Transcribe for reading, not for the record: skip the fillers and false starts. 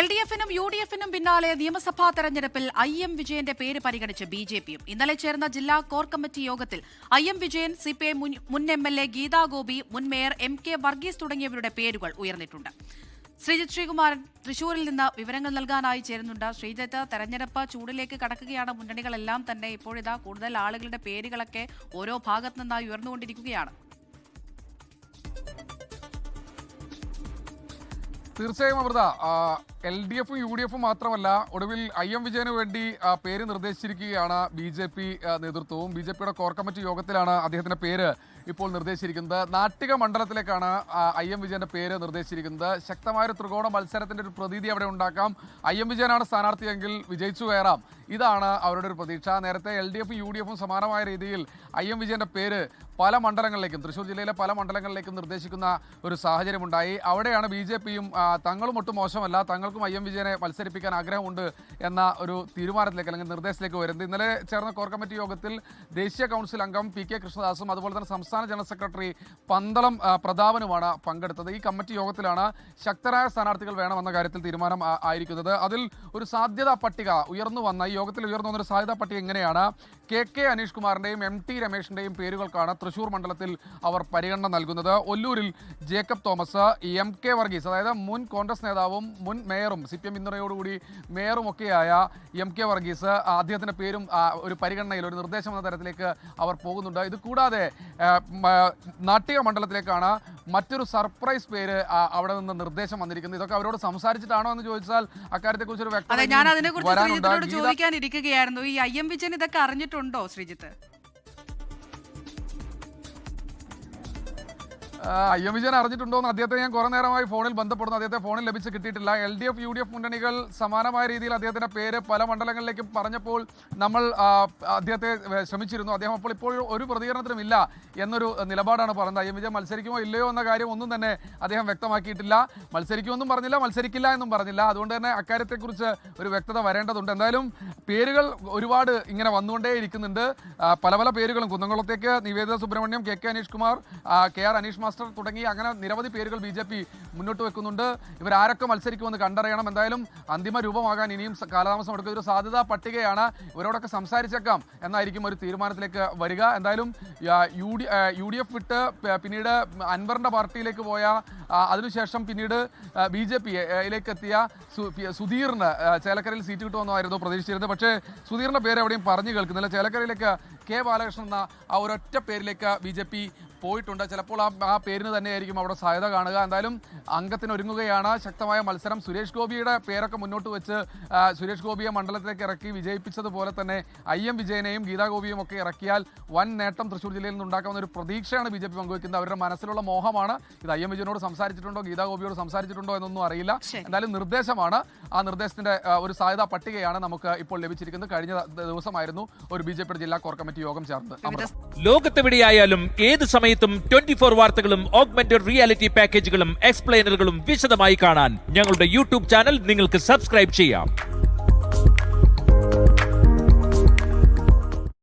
LDF-നും UDF-നും പിന്നാലെ നിയമസഭാ തെരഞ്ഞെടുപ്പിൽ IM വിജയന്റെ പേര് പരിഗണിച്ച് BJPയും ഇന്നലെ ചേർന്ന ജില്ലാ കോർ കമ്മിറ്റി യോഗത്തിൽ IM വിജയൻ, CPI മുൻ MLA ഗീതാ ഗോപി, മുൻ മേയർ MK വർഗീസ് തുടങ്ങിയവരുടെ പേരുകൾ ഉയർന്നിട്ടുണ്ട്. ശ്രീജിത്ത് ശ്രീകുമാരൻ തൃശൂരിൽ നിന്ന് വിവരങ്ങൾ നൽകാനായി ചേരുന്നുണ്ട്. ശ്രീജിത്ത്, തെരഞ്ഞെടുപ്പ് ചൂടിലേക്ക് കടക്കുകയാണ്. മുന്നണികളെല്ലാം തന്നെ ഇപ്പോഴിതാ കൂടുതൽ ആളുകളുടെ പേരുകളൊക്കെ ഓരോ ഭാഗത്തു നിന്നായി ഉയർന്നുകൊണ്ടിരിക്കുകയാണ്. തീർച്ചയായും അമൃത, LDF-ഉം UDF-ഉം മാത്രമല്ല, ഒടുവിൽ IM വിജയന് വേണ്ടി പേര് നിർദ്ദേശിച്ചിരിക്കുകയാണ് BJP നേതൃത്വവും. BJPയുടെ കോർ കമ്മിറ്റി യോഗത്തിലാണ് അദ്ദേഹത്തിന്റെ പേര് ഇപ്പോൾ നിർദ്ദേശിച്ചിരിക്കുന്നത്. നാട്ടിക മണ്ഡലത്തിലേക്കാണ് IM വിജയന്റെ പേര് നിർദ്ദേശിച്ചിരിക്കുന്നത്. ശക്തമായൊരു ത്രികോണ മത്സരത്തിന്റെ ഒരു പ്രതീതി അവിടെ ഉണ്ടാക്കാം. IM വിജയനാണ് സ്ഥാനാർത്ഥിയെങ്കിൽ വിജയിച്ചു കയറാം, ഇതാണ് അവരുടെ ഒരു പ്രതീക്ഷ. നേരത്തെ LDF-ഉം UDF-ഉം സമാനമായ രീതിയിൽ IM വിജയന്റെ പേര് പല മണ്ഡലങ്ങളിലേക്കും, തൃശ്ശൂർ ജില്ലയിലെ പല മണ്ഡലങ്ങളിലേക്കും നിർദ്ദേശിക്കുന്ന ഒരു സാഹചര്യമുണ്ടായി. അവിടെയാണ് BJPയും തങ്ങളും ഒട്ടും മോശമല്ല, തങ്ങൾക്കും IM വിജയനെ മത്സരിപ്പിക്കാൻ ആഗ്രഹമുണ്ട് എന്ന ഒരു തീരുമാനത്തിലേക്ക് അല്ലെങ്കിൽ നിർദ്ദേശത്തിലേക്ക് വരുന്നത്. ഇന്നലെ ചേർന്ന കോർ കമ്മിറ്റി യോഗത്തിൽ ദേശീയ കൗൺസിൽ അംഗം PK കൃഷ്ണദാസും അതുപോലെ തന്നെ സംസ്ഥാന ജനറൽ സെക്രട്ടറി പന്തളം പ്രതാപനുമാണ് പങ്കെടുത്തത്. ഈ കമ്മിറ്റി യോഗത്തിലാണ് ശക്തരായ സ്ഥാനാർത്ഥികൾ വേണമെന്ന കാര്യത്തിൽ തീരുമാനം ആയിരിക്കുന്നത്. അതിൽ ഒരു സാധ്യതാ പട്ടിക ഉയർന്നു വന്ന ഈ യോഗത്തിൽ ഉയർന്നു വന്നൊരു സാധ്യതാ പട്ടിക എങ്ങനെയാണ്? KK അനീഷ് കുമാറിന്റെയും MT രമേഷിന്റെയും പേരുകൾക്കാണ് തൃശൂർ മണ്ഡലത്തിൽ അവർ പരിഗണന നൽകുന്നത്. ഒല്ലൂരിൽ ജേക്കബ് തോമസ്, MK വർഗീസ്, അതായത് മുൻ കോൺഗ്രസ് നേതാവും മുൻ മേയറും CPM പിന്തുണയോടുകൂടി മേയറും ഒക്കെയായ MK വർഗീസ്, അദ്ദേഹത്തിന്റെ പേരും ഒരു പരിഗണനയിൽ ഒരു നിർദ്ദേശം എന്ന തരത്തിലേക്ക് അവർ പോകുന്നുണ്ട്. ഇത് കൂടാതെ നാട്ടിക മണ്ഡലത്തിലേക്കാണ് മറ്റൊരു സർപ്രൈസ് പേര് അവിടെ നിന്ന് നിർദ്ദേശം വന്നിരിക്കുന്നത്. ഇതൊക്കെ അവരോട് സംസാരിച്ചിട്ടാണോ എന്ന് ചോദിച്ചാൽ അക്കാര്യത്തെക്കുറിച്ച് ഒരു വ്യക്തത ഞാൻ അതിനെക്കുറിച്ച് ചോദിക്കാനിരിക്കുകയായിരുന്നു. ഈ IM വിജയൻ ഇതൊക്കെ അറിഞ്ഞിട്ടുണ്ടോ ശ്രീജിത്ത്? IM വിജയൻ അറിഞ്ഞിട്ടുണ്ടോ എന്ന് അദ്ദേഹത്തെ ഞാൻ കുറെ നേരമായി ഫോണിൽ ബന്ധപ്പെടുന്നു. അദ്ദേഹത്തെ ഫോണിൽ ലഭിച്ച് കിട്ടിയിട്ടില്ല. LDF UDF മുന്നണികൾ സമാനമായ രീതിയിൽ അദ്ദേഹത്തിന്റെ പേര് പല മണ്ഡലങ്ങളിലേക്കും പറഞ്ഞപ്പോൾ നമ്മൾ അദ്ദേഹത്തെ ശ്രമിച്ചിരുന്നു. അദ്ദേഹം ഇപ്പോൾ ഒരു പ്രതികരണത്തിനും ഇല്ല എന്നൊരു നിലപാടാണ് പറഞ്ഞത്. IM വിജയൻ മത്സരിക്കുമോ ഇല്ലയോ എന്ന കാര്യം ഒന്നും തന്നെ അദ്ദേഹം വ്യക്തമാക്കിയിട്ടില്ല. മത്സരിക്കുമെന്നും പറഞ്ഞില്ല, മത്സരിക്കില്ല എന്നും പറഞ്ഞില്ല. അതുകൊണ്ട് തന്നെ അക്കാര്യത്തെക്കുറിച്ച് ഒരു വ്യക്തത വരേണ്ടതുണ്ട്. എന്തായാലും പേരുകൾ ഒരുപാട് ഇങ്ങനെ വന്നുകൊണ്ടേ ഇരിക്കുന്നുണ്ട്. പല പല പേരുകളും കുന്നംകുളത്തേക്ക് Nivedita Subramaniam, KK Aneesh Kumar, KR Aneesh master തുടങ്ങി അങ്ങനെ നിരവധി പേരുകൾ BJP മുന്നോട്ട് വെക്കുന്നുണ്ട്. ഇവരാരൊക്കെ മത്സരിക്കുമെന്ന് കണ്ടറിയണം. എന്തായാലും അന്തിമ രൂപമാകാൻ ഇനിയും കാലതാമസം എടുക്കുന്ന ഒരു സാധ്യതാ പട്ടികയാണ്. ഇവരോടൊക്കെ സംസാരിച്ചേക്കാം എന്നായിരിക്കും ഒരു തീരുമാനത്തിലേക്ക് വരിക. എന്തായാലും UDF വിട്ട് പിന്നീട് അൻവറിന്റെ പാർട്ടിയിലേക്ക് പോയ, അതിനുശേഷം പിന്നീട് BJPയിലേക്ക് എത്തിയ സുധീറിന് ചേലക്കരയിൽ സീറ്റ് കിട്ടുമെന്നായിരുന്നു പ്രതീക്ഷിച്ചിരുന്നത്. പക്ഷേ സുധീറിന്റെ പേര് എവിടെയും പറഞ്ഞു കേൾക്കുന്നില്ല. ചേലക്കരയിലേക്ക് K ബാലകൃഷ്ണൻ എന്ന ആ ഒരൊറ്റ പേരിലേക്ക് BJP പോയിട്ടുണ്ട്. ചിലപ്പോൾ ആ പേരിന് തന്നെയായിരിക്കും അവിടെ സാധ്യത കാണുക. എന്തായാലും അംഗത്തിനൊരുങ്ങുകയാണ്. ശക്തമായ മത്സരം. സുരേഷ് ഗോപിയുടെ പേരൊക്കെ മുന്നോട്ട് വെച്ച് സുരേഷ് ഗോപിയെ മണ്ഡലത്തിലേക്ക് ഇറക്കി വിജയിപ്പിച്ചതുപോലെ തന്നെ IM വിജയനെയും ഗീതാ ഗോപിയും ഒക്കെ ഇറക്കിയാൽ വൻ നേട്ടം തൃശ്ശൂർ ജില്ലയിൽ നിന്ന് ഉണ്ടാക്കാവുന്ന ഒരു പ്രതീക്ഷയാണ് BJP പങ്കുവയ്ക്കുന്നത്. അവരുടെ മനസ്സിലുള്ള മോഹമാണ് ഇത്. IM വിജയനോട് സംസാരിച്ചിട്ടുണ്ടോ, ഗീതാ ഗോപിയോട് സംസാരിച്ചിട്ടുണ്ടോ എന്നൊന്നും അറിയില്ല. എന്തായാലും നിർദ്ദേശമാണ്. ആ നിർദ്ദേശത്തിന്റെ ഒരു സാധ്യതാ പട്ടികയാണ് നമുക്ക് ഇപ്പോൾ ലഭിച്ചിരിക്കുന്നത്. കഴിഞ്ഞ ദിവസമായിരുന്നു ഒരു BJP ജില്ലാ കോർ കമ്മിറ്റി യോഗം ചേർന്നത്. ലോകത്തെവിടെയായാലും ഏത് സമയത്തും 24 വാർത്തകളും ഓഗ്മെന്റഡ് റിയാലിറ്റി പാക്കേജുകളും എക്സ്പ്ലെയിനറുകളും വിശദമായി കാണാൻ ഞങ്ങളുടെ YouTube ചാനൽ നിങ്ങൾക്ക് സബ്സ്ക്രൈബ് ചെയ്യാം.